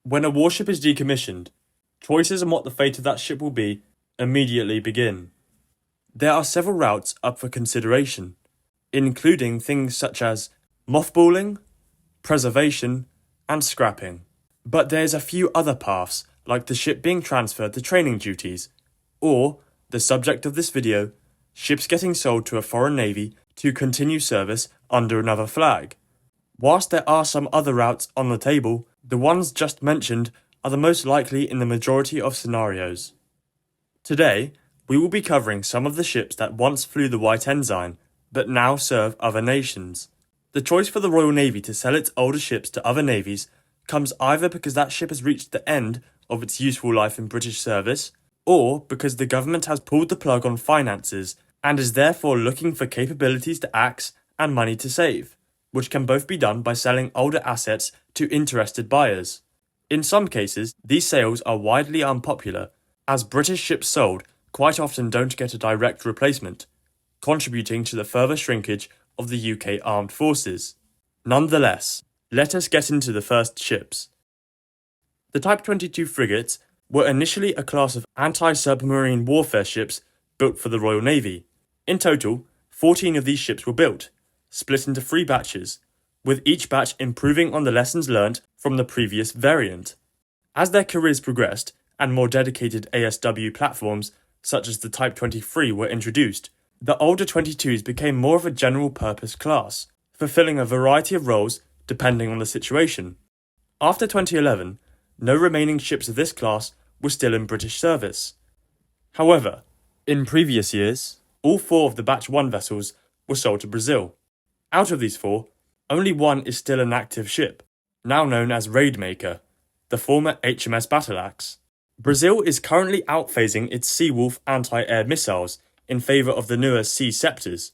When a warship is decommissioned, choices on what the fate of that ship will be immediately begin. There are several routes up for consideration, including things such as mothballing, preservation, and scrapping. But there's a few other paths, like the ship being transferred to training duties, or, the subject of this video, ships getting sold to a foreign navy to continue service under another flag. Whilst there are some other routes on the table, the ones just mentioned are the most likely in the majority of scenarios. Today, we will be covering some of the ships that once flew the White Ensign, but now serve other nations. The choice for the Royal Navy to sell its older ships to other navies comes either because that ship has reached the end of its useful life in British service, or because the government has pulled the plug on finances and is therefore looking for capabilities to axe and money to save, which can both be done by selling older assets to interested buyers. In some cases, these sales are widely unpopular, as British ships sold quite often don't get a direct replacement, contributing to the further shrinkage of the UK armed forces. Nonetheless, let us get into the first ships. The Type 22 frigates were initially a class of anti-submarine warfare ships built for the Royal Navy. In total, 14 of these ships were built, split into 3 batches, with each batch improving on the lessons learnt from the previous variant. As their careers progressed and more dedicated ASW platforms such as the Type 23 were introduced, the older 22s became more of a general-purpose class, fulfilling a variety of roles depending on the situation. After 2011, no remaining ships of this class were still in British service. However, in previous years, all 4 of the Batch 1 vessels were sold to Brazil. Out of these 4, only one is still an active ship, now known as Raidmaker, the former HMS Battleaxe. Brazil is currently outphasing its Seawolf anti-air missiles in favour of the newer Sea Sceptres.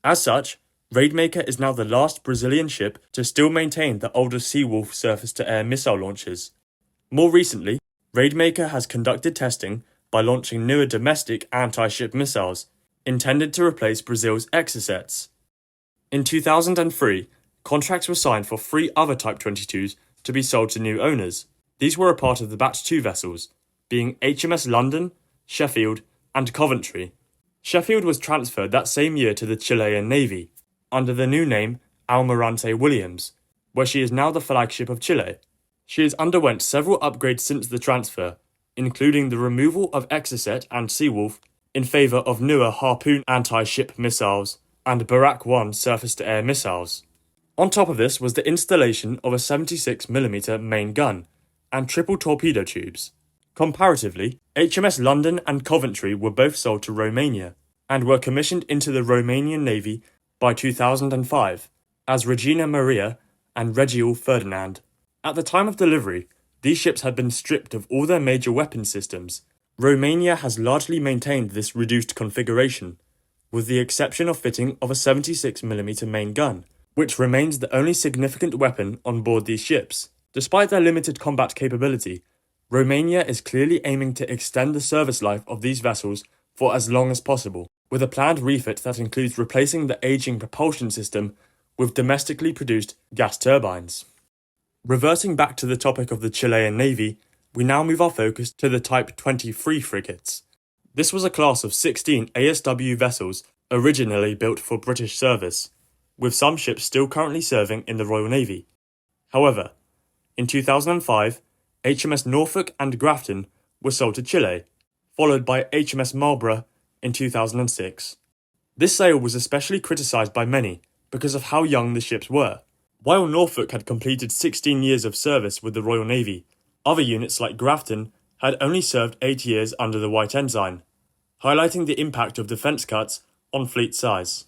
As such, Raidmaker is now the last Brazilian ship to still maintain the older Seawolf surface-to-air missile launchers. More recently, Raidmaker has conducted testing by launching newer domestic anti-ship missiles, intended to replace Brazil's Exocets. In 2003, contracts were signed for 3 other Type 22s to be sold to new owners. These were a part of the Batch 2 vessels, being HMS London, Sheffield, and Coventry. Sheffield was transferred that same year to the Chilean Navy, under the new name Almirante Williams, where she is now the flagship of Chile. She has underwent several upgrades since the transfer, including the removal of Exocet and Seawolf in favour of newer Harpoon anti-ship missiles and Barak 1 surface-to-air missiles. On top of this was the installation of a 76mm main gun and triple torpedo tubes. Comparatively, HMS London and Coventry were both sold to Romania and were commissioned into the Romanian Navy by 2005 as Regina Maria and Regiul Ferdinand. At the time of delivery, these ships had been stripped of all their major weapon systems. Romania has largely maintained this reduced configuration, with the exception of fitting of a 76mm main gun, which remains the only significant weapon on board these ships. Despite their limited combat capability, Romania is clearly aiming to extend the service life of these vessels for as long as possible, with a planned refit that includes replacing the aging propulsion system with domestically produced gas turbines. Reverting back to the topic of the Chilean Navy, we now move our focus to the Type 23 frigates. This was a class of 16 ASW vessels originally built for British service, with some ships still currently serving in the Royal Navy. However, in 2005, HMS Norfolk and Grafton were sold to Chile, followed by HMS Marlborough in 2006. This sale was especially criticised by many because of how young the ships were. While Norfolk had completed 16 years of service with the Royal Navy, other units like Grafton had only served 8 years under the White Ensign, highlighting the impact of defence cuts on fleet size.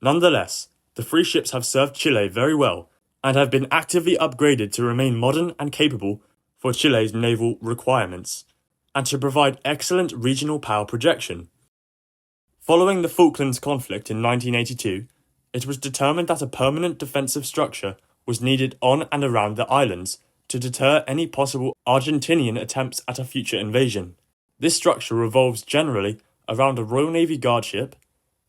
Nonetheless, the 3 ships have served Chile very well and have been actively upgraded to remain modern and capable for Chile's naval requirements, and to provide excellent regional power projection. Following the Falklands conflict in 1982, it was determined that a permanent defensive structure was needed on and around the islands to deter any possible Argentinian attempts at a future invasion. This structure revolves generally around a Royal Navy guard ship,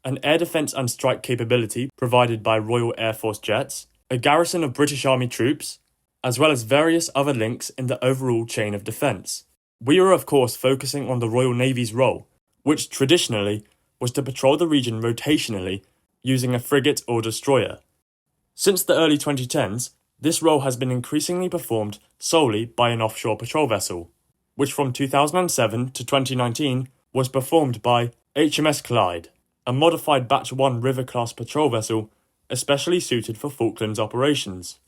an air defence and strike capability provided by Royal Air Force jets, a garrison of British Army troops, as well as various other links in the overall chain of defence. We are of course focusing on the Royal Navy's role, which traditionally was to patrol the region rotationally using a frigate or destroyer. Since the early 2010s, this role has been increasingly performed solely by an offshore patrol vessel, which from 2007 to 2019 was performed by HMS Clyde, a modified Batch 1 River-class patrol vessel especially suited for Falklands operations.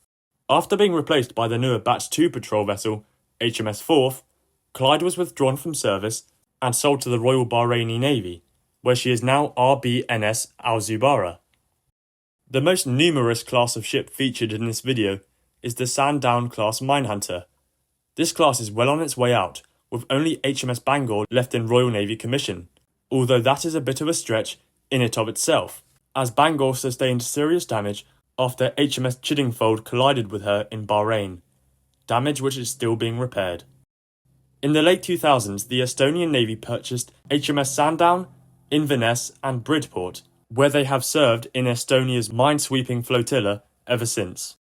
After being replaced by the newer Batch 2 patrol vessel, HMS Forth, Clyde was withdrawn from service and sold to the Royal Bahraini Navy, where she is now RBNS Al Zubarah. The most numerous class of ship featured in this video is the Sandown class minehunter. This class is well on its way out, with only HMS Bangor left in Royal Navy commission, although that is a bit of a stretch in it of itself, as Bangor sustained serious damage after HMS Chiddingfold collided with her in Bahrain, damage which is still being repaired. In the late 2000s, the Estonian Navy purchased HMS Sandown, Inverness and Bridport, where they have served in Estonia's minesweeping flotilla ever since.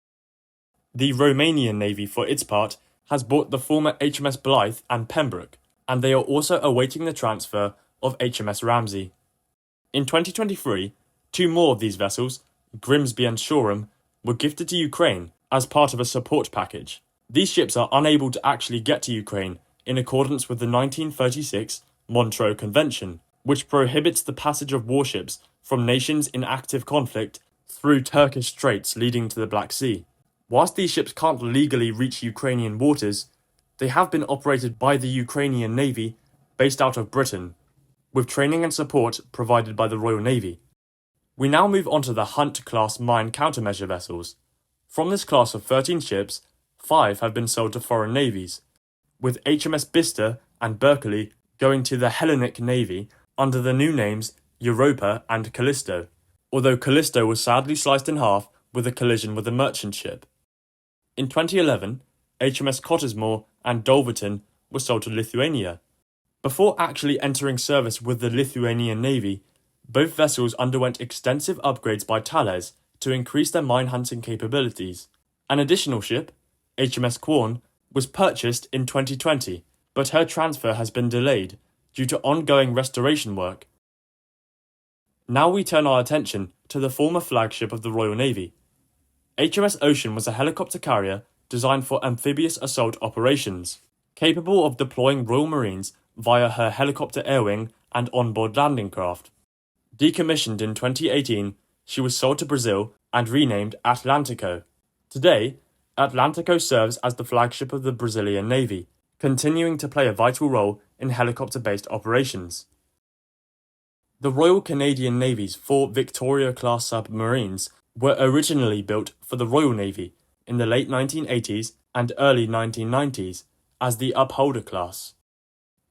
The Romanian Navy, for its part, has bought the former HMS Blythe and Pembroke, and they are also awaiting the transfer of HMS Ramsey. In 2023, 2 more of these vessels, Grimsby and Shoreham, were gifted to Ukraine as part of a support package. These ships are unable to actually get to Ukraine in accordance with the 1936 Montreux Convention, which prohibits the passage of warships from nations in active conflict through Turkish straits leading to the Black Sea. Whilst these ships can't legally reach Ukrainian waters, they have been operated by the Ukrainian Navy based out of Britain, with training and support provided by the Royal Navy. We now move on to the Hunt-class mine countermeasure vessels. From this class of 13 ships, 5 have been sold to foreign navies, with HMS Bicester and Berkeley going to the Hellenic Navy under the new names Europa and Callisto, although Callisto was sadly sliced in half with a collision with a merchant ship. In 2011, HMS Cottesmore and Dulverton were sold to Lithuania. Before actually entering service with the Lithuanian Navy, both vessels underwent extensive upgrades by Thales to increase their mine hunting capabilities. An additional ship, HMS Quorn, was purchased in 2020, but her transfer has been delayed due to ongoing restoration work. Now we turn our attention to the former flagship of the Royal Navy. HMS Ocean was a helicopter carrier designed for amphibious assault operations, capable of deploying Royal Marines via her helicopter air wing and onboard landing craft. Decommissioned in 2018, she was sold to Brazil and renamed Atlantico. Today, Atlantico serves as the flagship of the Brazilian Navy, continuing to play a vital role in helicopter-based operations. The Royal Canadian Navy's 4 Victoria-class submarines were originally built for the Royal Navy in the late 1980s and early 1990s as the Upholder class.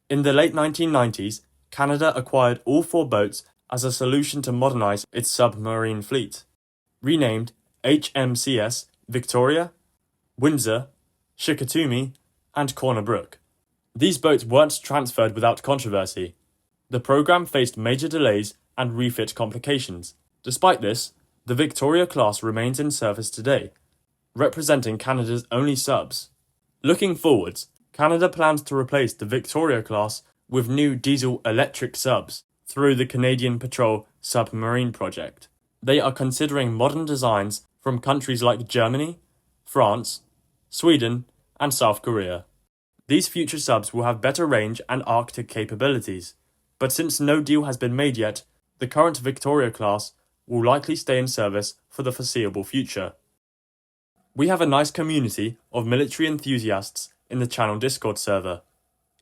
In the late 1990s, Canada acquired all 4 boats as a solution to modernise its submarine fleet, renamed HMCS Victoria, Windsor, Shikatumi, and Corner Brook. These boats weren't transferred without controversy. The programme faced major delays and refit complications. Despite this, the Victoria class remains in service today, representing Canada's only subs. Looking forwards, Canada plans to replace the Victoria class with new diesel-electric subs through the Canadian Patrol Submarine Project. They are considering modern designs from countries like Germany, France, Sweden, and South Korea. These future subs will have better range and Arctic capabilities, but since no deal has been made yet, the current Victoria class will likely stay in service for the foreseeable future. We have a nice community of military enthusiasts in the channel Discord server.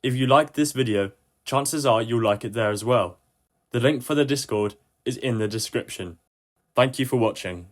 If you liked this video, chances are you'll like it there as well. The link for the Discord is in the description. Thank you for watching.